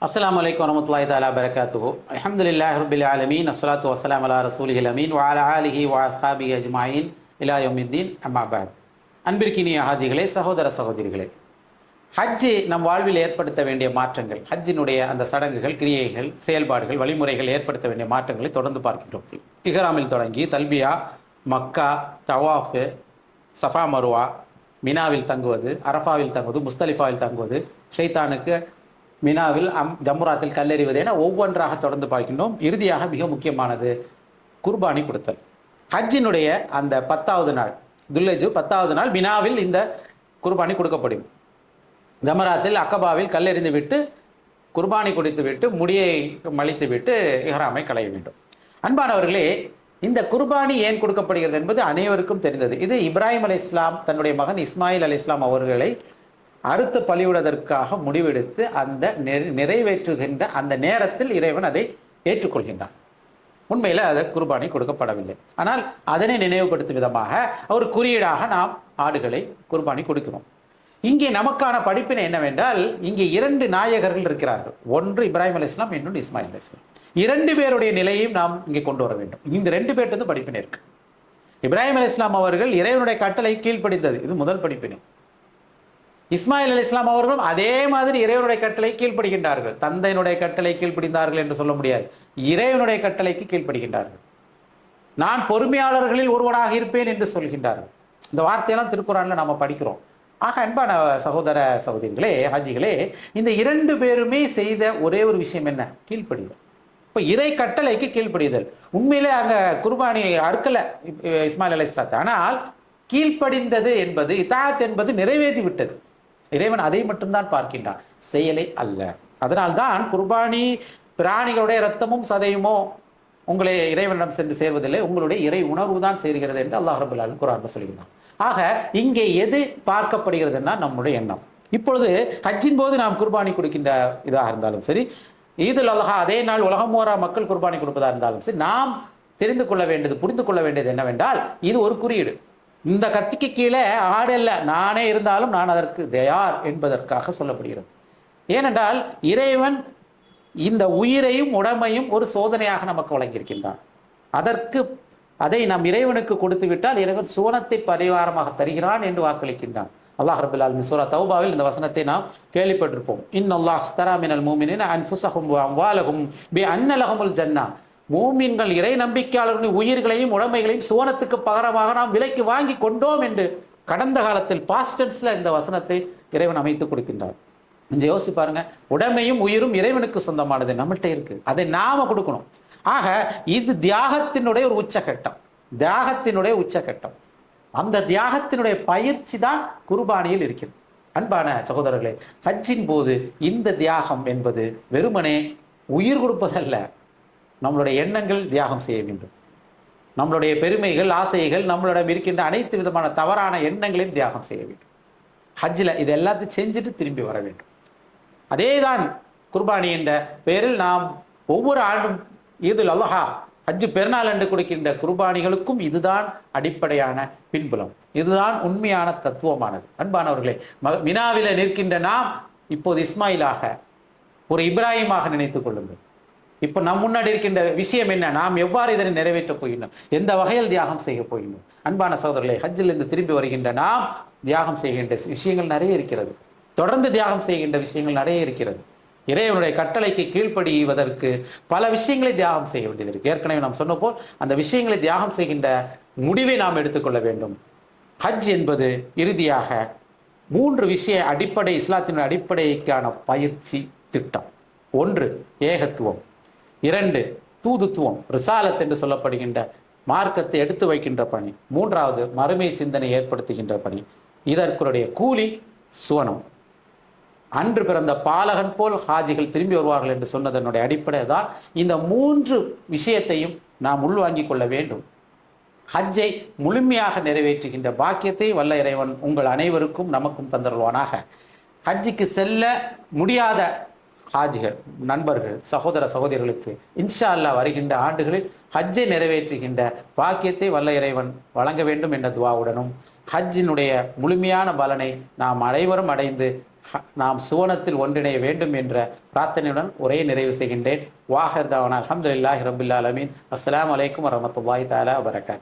அஸ்ஸலாமு அலைக்கும் வரமத்துல்லாஹி தஆலா பரகாத்துஹு. அல்ஹம்துலில்லாஹி ரப்பில் ஆலமீன். அஸ்ஸலாத்து வஸ்ஸலாமு அலா ரசூலிஹில் அமீன் வ அலா ஆலிஹி வ அஸ்ஹாபிஹி அஜ்மாயின் இலா யௌமித்தீன். அம்மா பஅத். அன்பிற்கினிய ஹாஜிகளே, சகோதர சகோதரிகளே, ஹஜ்ஜு நம் வாழ்வில் ஏற்படுத்த வேண்டிய மாற்றங்கள், ஹஜ்ஜினுடைய அந்த சடங்குகள், கிரியைகள், செயல்பாடுகள், வழிமுறைகள் ஏற்படுத்த வேண்டிய மாற்றங்களை தொடர்ந்து பார்க்கின்றோம். இஹ்ராமில் தொடங்கி தல்பியா, மக்கா, தவாஃபு, சஃபா மருவா, மினாவில் தங்குவது, அரஃபாவில் தங்குவது, முஸ்தலிஃபாவில் தங்குவது, ஷைத்தானுக்கு மினாவில் ஜம்முராத்தில் கல்லெறிவது என ஒவ்வொன்றாக தொடர்ந்து பார்க்கின்றோம். இறுதியாக மிக முக்கியமானது குர்பானி கொடுத்தல். ஹஜ்ஜினுடைய அந்த 10வது நாள், துல்ஹஜ் 10வது நாள் மினாவில் இந்த குர்பானி கொடுக்கப்படும். ஜமராத்தில் அக்கபாவில் கல்லெறிந்து விட்டு குர்பானி கொடுத்து விட்டு முடியை மலித்து விட்டு இஹ்ராமை களைய வேண்டும். அன்பானவர்களே, இந்த குர்பானி ஏன் கொடுக்கப்படுகிறது என்பது அனைவருக்கும் தெரிந்தது. இது இப்ராஹிம் அலைஹிஸ்ஸலாம் தன்னுடைய மகன் இஸ்மாயில் அலைஹிஸ்ஸலாம் அவர்களை அறுத்து பலிவிடுவதற்காக முடிவெடுத்து அந்த நிறைவேற்றுகின்ற அந்த நேரத்தில் இறைவன் அதை ஏற்றுக்கொள்கின்றான். உண்மையில் அது குர்பானி கொடுக்கப்படவில்லை. ஆனால் அதனை நினைவுபடுத்தும் விதமாக ஒரு குறியீடாக நாம் ஆடுகளை குர்பானி கொடுக்கிறோம். இங்கே நமக்கான படிப்பினை என்னவென்றால், இங்கே 2 நாயகர்கள் இருக்கிறார்கள். ஒன்று இப்ராஹிம் அலைஹிஸ்ஸலாம், இன்னொன்று இஸ்மாயில் அலைஹிஸ்ஸலாம். 2 பேருடைய நிலையையும் நாம் இங்கே கொண்டு வர வேண்டும். இந்த 2 பேர்ட்டு படிப்பினை இருக்கு. இப்ராஹிம் அலைஹிஸ்ஸலாம் அவர்கள் இறைவனுடைய கட்டளை கீழ்ப்படிந்தது, இது முதல் படிப்பினை. இஸ்மாயில் அலைஹிஸ்ஸலாம் அவர்களும் அதே மாதிரி இறைவனுடைய கட்டளை கீழ்ப்படுகின்றார்கள். தந்தையினுடைய கட்டளை கீழ்ப்படிந்தார்கள் என்று சொல்ல முடியாது, இறைவனுடைய கட்டளைக்கு கீழ்ப்படுகின்றார்கள். நான் பொறுமையாளர்களில் ஒருவனாக இருப்பேன் என்று சொல்கின்றார்கள். இந்த வார்த்தையெல்லாம் திருக்குறான்ல நாம படிக்கிறோம். ஆக அன்பான சகோதர சகோதரிகளே, ஹாஜிகளே, இந்த 2 பேருமே செய்த ஒரே ஒரு விஷயம் என்ன? கீழ்ப்படிதல். இப்போ இறை கட்டளைக்கு கீழ்ப்படிதல். உண்மையிலே அங்க குர்பானி அறுக்கல இஸ்மாயில் அலைஹிஸ்ஸலாத்தை, ஆனால் கீழ்ப்படிந்தது என்பது, இதாத் என்பது நிறைவேறி விட்டது. இறைவன் அதை மட்டும்தான் பார்க்கின்றான், செயலை அல்ல. அதனால்தான் குர்பானி பிராணிகளுடைய இரத்தமும் சதையுமோ உங்களை இறைவனிடம் சென்று சேர்வதில்லை, உங்களுடைய இறை உணர்வு தான் சேர்கிறது என்று அல்லாஹ் ரப்பல் ஆலமீன் குர்ஆன்ல சொல்கிறான். ஆக இங்கே எது பார்க்கப்படுகிறதுன்னா நம்முடைய எண்ணம். இப்பொழுது ஹஜ்ஜின் போது நாம் குர்பானி கொடுக்கின்ற இதாக இருந்தாலும் சரி, ஈதுல் அல்ஹா அதே நாள் உலகம் ஓரா மக்கள் குர்பானி கொடுப்பதாக இருந்தாலும் சரி, நாம் தெரிந்து கொள்ள வேண்டியது, புரிந்து கொள்ள வேண்டியது என்னவென்றால், இது ஒரு குறியீடு. இந்த கத்திக்கு கீழே ஆடு அல்ல, நானே இருந்தாலும் நான் அதற்கு தயார் என்பதற்காக சொல்லப்படுகிறது. ஏனென்றால் இறைவன் இந்த உயிரையும் உடமையும் ஒரு சோதனையாக நமக்கு வழங்கியிருக்கின்றான். அதை நாம் இறைவனுக்கு கொடுத்து விட்டால் இறைவன் சுவனத்தை பரிவாரமாக தருகிறான் என்று வாக்களிக்கின்றான். அல்லாஹ் ரப்பல் ஆலமீன் சூரா தௌபாவில் இந்த வசனத்தை நாம் கேள்விப்பட்டிருப்போம். இன்னல்லாஹ் அஸ்தரா மினல் முஃமினீன அன்ஃபுஸஹும் வ அம்வாலஹும் பிஅன்ன லஹுமுல் ஜன்னah. மூமின்கள் இறை நம்பிக்கையாளர்களின் உயிர்களையும் உடைமைகளையும் சுவனத்துக்கு பகரமாக நாம் விலைக்கு வாங்கி கொண்டோம் என்று கடந்த காலத்தில் பாஸ்ட் டென்ஸ்ல இந்த வசனத்தை இறைவன் அமைத்து கொடுக்கின்றார். கொஞ்சம் யோசிச்சு பாருங்க, உடைமையும் உயிரும் இறைவனுக்கு சொந்தமானது, நம்மள்கிட்ட இருக்கு, அதை நாம கொடுக்கணும். ஆக இது தியாகத்தினுடைய ஒரு உச்சகட்டம், தியாகத்தினுடைய உச்சகட்டம். அந்த தியாகத்தினுடைய பயிற்சி தான் குர்பானியில் இருக்கிறது. அன்பான சகோதரர்களே, ஹஜ்ஜின் போது இந்த தியாகம் என்பது வெறுமனே உயிர் கொடுப்பதல்ல, நம்மளுடைய எண்ணங்கள் தியாகம் செய்ய வேண்டும். நம்மளுடைய பெருமைகள், ஆசைகள், நம்மளிடம் இருக்கின்ற அனைத்து விதமான தவறான எண்ணங்களையும் தியாகம் செய்ய வேண்டும். ஹஜ்ஜில் இது எல்லாத்தையும் செஞ்சுட்டு திரும்பி வர வேண்டும். அதேதான் குர்பானி என்ற பெயரில் நாம் ஒவ்வொரு ஆண்டும் ஈதுல் அல்ஹா, ஹஜ்ஜு பெருநாள் என்று கொடுக்கின்ற குர்பானிகளுக்கும் இதுதான் அடிப்படையான பின்புலம், இதுதான் உண்மையான தத்துவமானது. அன்பானவர்களே, மினாவில நிற்கின்ற நாம் இப்போது இஸ்மாயிலாக, ஒரு இப்ராஹிமாக நினைத்துக் கொள்ளுங்கள். இப்போ நம் முன்னாடி இருக்கின்ற விஷயம் என்ன? நாம் எவ்வாறு இதனை நிறைவேற்றப் போகின்றோம், எந்த வகையில் தியாகம் செய்ய போகின்றோம்? அன்பான சகோதரர்களே, ஹஜ்ஜிலிருந்து திரும்பி வருகின்ற நாம் தியாகம் செய்கின்ற விஷயங்கள் நிறைய இருக்கிறது. தொடர்ந்து தியாகம் செய்கின்ற விஷயங்கள் நிறைய இருக்கிறது. இறைவனுடைய கட்டளைக்கு கீழ்ப்படிவதற்கு பல விஷயங்களை தியாகம் செய்ய வேண்டியது இருக்கு. ஏற்கனவே நாம் சொன்ன போல் அந்த விஷயங்களை தியாகம் செய்கின்ற முடிவை நாம் எடுத்துக்கொள்ள வேண்டும். ஹஜ் என்பது இறுதியாக 3 விஷய அடிப்படை, இஸ்லாத்தின் அடிப்படைக்கான பயிற்சி திட்டம். 1 ஏகத்துவம், 2 தூதுத்துவம், ரிசாலத் என்று சொல்லப்படுகின்ற மார்க்கத்தை எடுத்து வைக்கின்ற பணி, 3வது மறுமை சிந்தனை ஏற்படுத்துகின்ற பணி. இதற்குடைய கூலி சுவனம். அன்று பிறந்த பாலகன் போல் ஹாஜிகள் திரும்பி வருவார்கள் என்று சொன்னதனுடைய அடிப்படை தான். இந்த 3 விஷயத்தையும் நாம் உள்வாங்கிக் கொள்ள வேண்டும். ஹஜ்ஜை முழுமையாக நிறைவேற்றுகின்ற பாக்கியத்தை வல்ல இறைவன் உங்கள் அனைவருக்கும் நமக்கும் தந்தருவானாக. ஹஜ்ஜுக்கு செல்ல முடியாத ஹாஜிகள், நண்பர்கள், சகோதர சகோதரிகளுக்கு இன்ஷா அல்லாஹ் வருகின்ற ஆண்டுகளில் ஹஜ்ஜை நிறைவேற்றுகின்ற பாக்கியத்தை வல்ல இறைவன் வழங்க வேண்டும் என்ற துவாவுடனும், ஹஜ்ஜினுடைய முழுமையான பலனை நாம் அனைவரும் அடைந்து நாம் சுவனத்தில் ஒன்றிணைய வேண்டும் என்ற பிரார்த்தனையுடன் உரையை நிறைவு செய்கின்றேன். வாஹிர் தாவானா அல்ஹம்துலில்லாஹி ரப்பில் ஆலமீன். அஸ்ஸலாமு அலைக்கும் வரஹ்மத்துல்லாஹி தஆலா வபரகாத்துஹு.